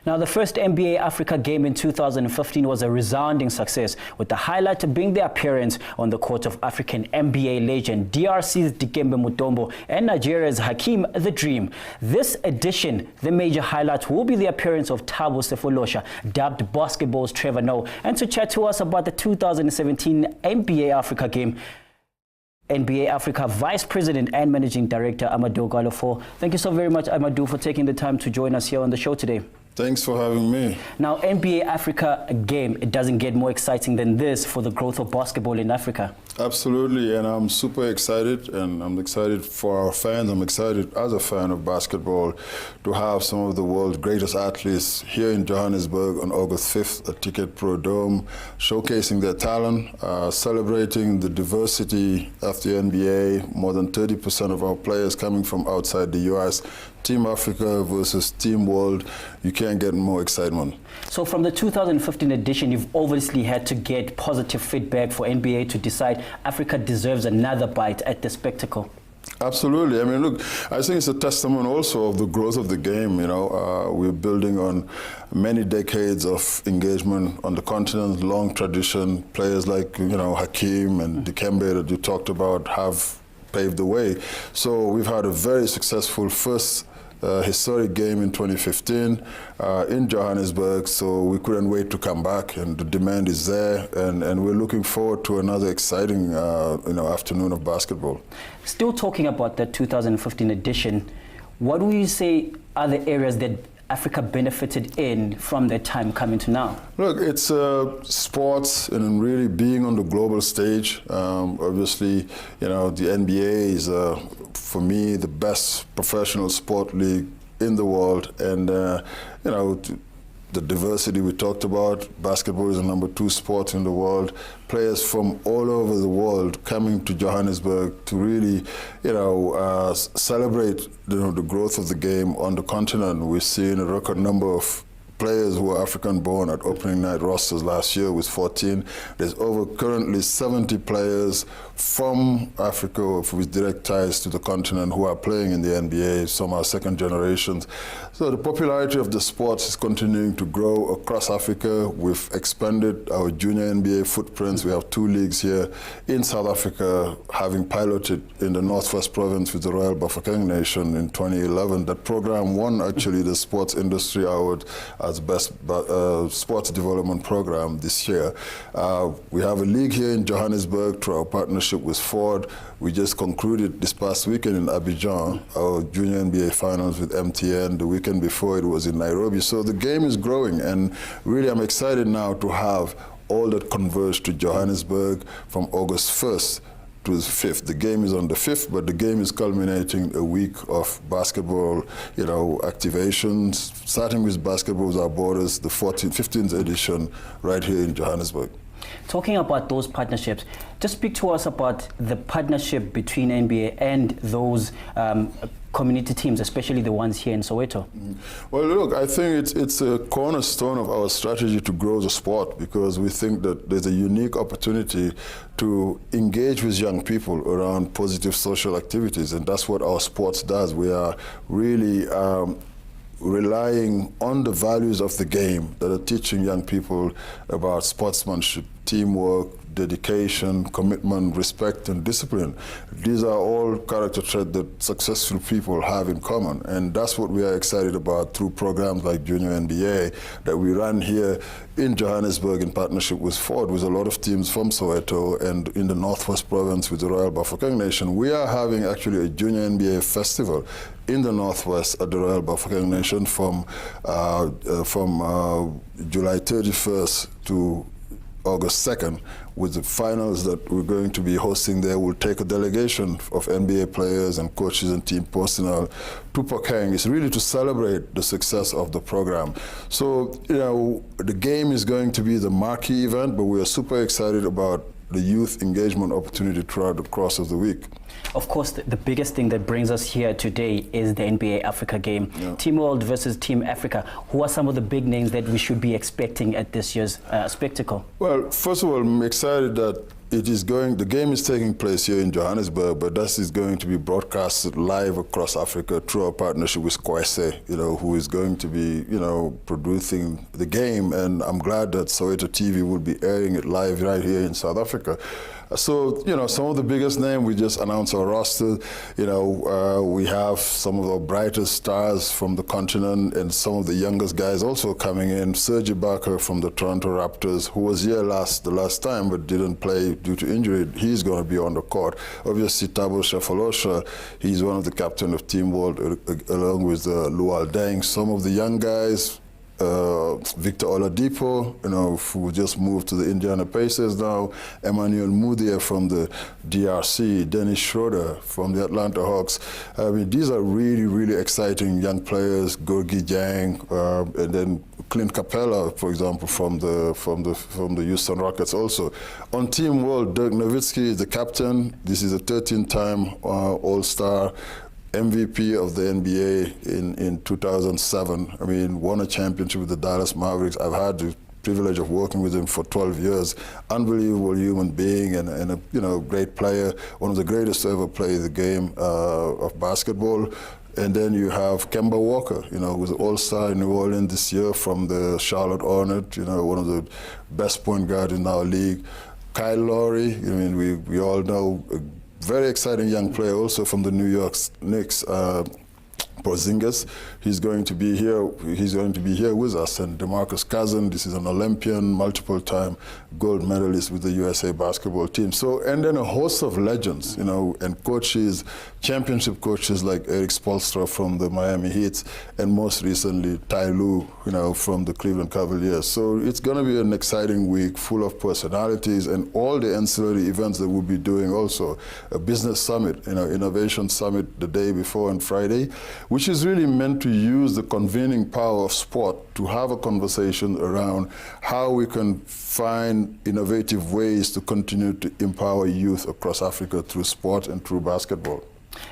Now, the first NBA Africa game in 2015 was a resounding success, with the highlight being the appearance on the court of African NBA legend DRC's Dikembe Mutombo and Nigeria's Hakeem the Dream. This edition, the major highlight will be the appearance of Thabo Sefolosha, dubbed basketball's Trevor Noah. And to chat to us about the 2017 NBA Africa game, NBA Africa Vice President and Managing Director Amadou Gallo Fall. Thank you so very much, Amadou, for taking the time to join us here on the show today. Thanks for having me. Now, NBA Africa game, it doesn't get more exciting than this for the growth of basketball in Africa. Absolutely, and I'm super excited, and I'm excited for our fans. I'm excited as a fan of basketball to have some of the world's greatest athletes here in Johannesburg on August 5th at Ticket Pro Dome, showcasing their talent, celebrating the diversity of the NBA, more than 30% of our players coming from outside the US. Team Africa versus Team World, you can't get more excitement. So from the 2015 edition, you've obviously had to get positive feedback for NBA to decide Africa deserves another bite at the spectacle. Absolutely. I mean, look, I think it's a testament also of the growth of the game. You know, we're building on many decades of engagement on the continent, long tradition. Players like, you know, Hakeem and Dikembe that you talked about have paved the way. So we've had a very successful first historic game in 2015 in Johannesburg, so we couldn't wait to come back, and the demand is there, and we're looking forward to another exciting afternoon of basketball. Still talking about the 2015 edition, what would you say are the areas that Africa benefited in from that time coming to now? Look, it's sports and really being on the global stage. Obviously, you know, the NBA is, for me, the best professional sport league in the world. And, you know, the diversity we talked about, basketball is the #2 sport in the world. Players from all over the world coming to Johannesburg to really, you know, celebrate, you know, the growth of the game on the continent. We've seen a record number of players who are African-born at opening night rosters last year was 14. There's over currently 70 players from Africa with direct ties to the continent who are playing in the NBA. Some are second generations. So the popularity of the sport is continuing to grow across Africa. We've expanded our junior NBA footprints. We have 2 leagues here in South Africa, having piloted in the Northwest Province with the Royal Bafokeng Nation in 2011. That program won actually the Sports Industry Award as best sports development program this year. We have a league here in Johannesburg through our partnership with Ford. We just concluded this past weekend in Abidjan, our junior NBA finals with MTN. The weekend before it was in Nairobi. So the game is growing, and really I'm excited now to have all that converge to Johannesburg from August 1st to the 5th. The game is on the 5th, but the game is culminating a week of basketball, you know, activations, starting with Basketball Without Borders, the 15th edition right here in Johannesburg. Talking about those partnerships, just speak to us about the partnership between NBA and those community teams, especially the ones here in Soweto. Well, look, I think it's a cornerstone of our strategy to grow the sport, because we think that there's a unique opportunity to engage with young people around positive social activities, and that's what our sports does. We are really relying on the values of the game that are teaching young people about sportsmanship, teamwork, dedication, commitment, respect, and discipline. These are all character traits that successful people have in common, and that's what we are excited about through programs like Junior NBA that we run here in Johannesburg in partnership with Ford, with a lot of teams from Soweto, and in the Northwest Province with the Royal Bafokeng Nation. We are having actually a Junior NBA festival in the Northwest at the Royal Bafokeng Nation from July 31st to August 2nd, with the finals that we're going to be hosting there. We'll take a delegation of NBA players and coaches and team personnel to Bafokeng. It's really to celebrate the success of the program. So, you know, the game is going to be the marquee event, but we are super excited about the youth engagement opportunity throughout the course of the week. Of course, the biggest thing that brings us here today is the NBA Africa game. Yeah. Team World versus Team Africa. Who are some of the big names that we should be expecting at this year's spectacle? Well, first of all, I'm excited that the game is taking place here in Johannesburg, but this is going to be broadcasted live across Africa through our partnership with Kwese, who is going to be, producing the game. And I'm glad that Soweto TV will be airing it live right here in South Africa. So, some of the biggest names, we just announced our roster. We have some of our brightest stars from the continent and some of the youngest guys also coming in. Serge Ibaka from the Toronto Raptors, who was here the last time but didn't play due to injury. He's going to be on the court. Obviously, Thabo Shafalosha, he's one of the captain of Team World, along with Lual Deng. Some of the young guys, Victor Oladipo, who just moved to the Indiana Pacers now, Emmanuel Mudia from the DRC, Dennis Schroeder from the Atlanta Hawks. I mean, these are really, really exciting young players. Gorgie Jang, and then Clint Capella, for example, from the Houston Rockets. Also, on Team World, Dirk Nowitzki is the captain. This is a 13-time All-Star. MVP of the NBA in 2007. I mean, won a championship with the Dallas Mavericks. I've had the privilege of working with him for 12 years. Unbelievable human being and a great player, one of the greatest to ever play the game of basketball. And then you have Kemba Walker, who's an all-star in New Orleans this year from the Charlotte Hornets, one of the best point guards in our league. Kyle Lowry, we all know, very exciting young player also from the New York Knicks, Porzingis. He's going to be here. He's going to be here with us. And DeMarcus Cousins, this is an Olympian, multiple-time gold medalist with the USA basketball team. So, and then a host of legends, and coaches, championship coaches like Eric Spoelstra from the Miami Heat, and most recently Ty Lue, from the Cleveland Cavaliers. So it's going to be an exciting week, full of personalities and all the ancillary events that we'll be doing. Also, a business summit, innovation summit the day before on Friday, which is really meant to use the convening power of sport to have a conversation around how we can find innovative ways to continue to empower youth across Africa through sport and through basketball.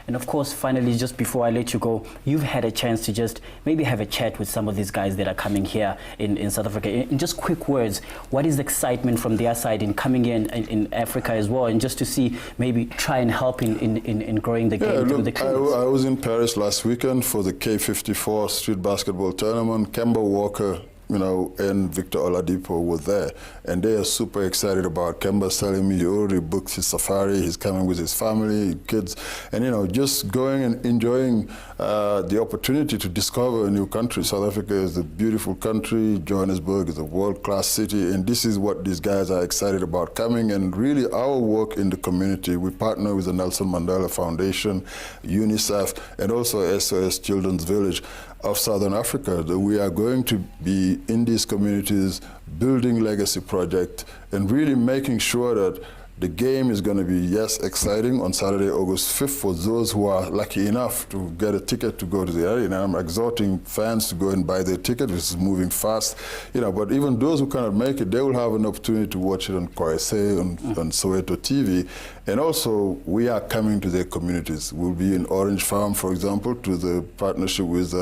And of course, finally, just before I let you go, you've had a chance to just maybe have a chat with some of these guys that are coming here in South Africa. In just quick words, what is the excitement from their side in coming in Africa as well, and just to see maybe try and help in growing the game through the clubs? I was in Paris last weekend for the K54 street basketball tournament. Kemba Walker, and Victor Oladipo were there, and they are super excited about. Kemba's telling me he already booked his safari. He's coming with his family, kids, and just going and enjoying the opportunity to discover a new country. South Africa is a beautiful country. Johannesburg is a world-class city, and this is what these guys are excited about coming. And really, our work in the community, we partner with the Nelson Mandela Foundation, UNICEF, and also SOS Children's Village of Southern Africa, that we are going to be in these communities building legacy project and really making sure that the game is going to be, yes, exciting on Saturday, August 5th for those who are lucky enough to get a ticket to go to the arena. I'm exhorting fans to go and buy their ticket, which is moving fast. But even those who cannot make it, they will have an opportunity to watch it on Kwese, on Soweto TV. And also, we are coming to their communities. We'll be in Orange Farm, for example, to the partnership with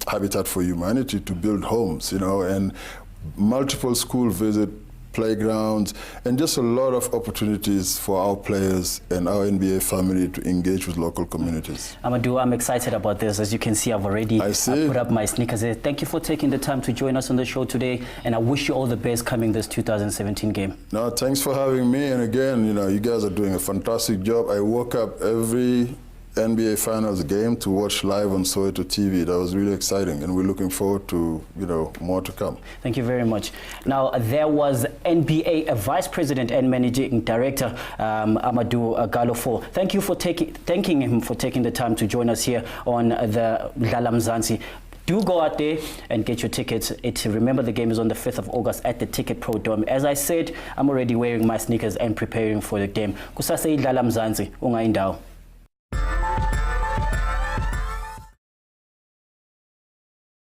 Habitat for Humanity to build homes, and multiple school visits, playgrounds, and just a lot of opportunities for our players and our NBA family to engage with local communities. Amadou, I'm excited about this. As you can see, I've already put up my sneakers there. Thank you for taking the time to join us on the show today, and I wish you all the best coming this 2017 game. No, thanks for having me. And again, you guys are doing a fantastic job. I woke up every NBA Finals game to watch live on Soweto TV. That was really exciting, and we're looking forward to, more to come. Thank you very much. Now, there was NBA Vice President and Managing Director, Amadou Gallo Fall. Thank you for thanking him for taking the time to join us here on the Dlala Mzansi. Do go out there and get your tickets. Remember, the game is on the 5th of August at the Ticket Pro Dome. As I said, I'm already wearing my sneakers and preparing for the game. Kusasa Dlala Mzansi, ungaindawo.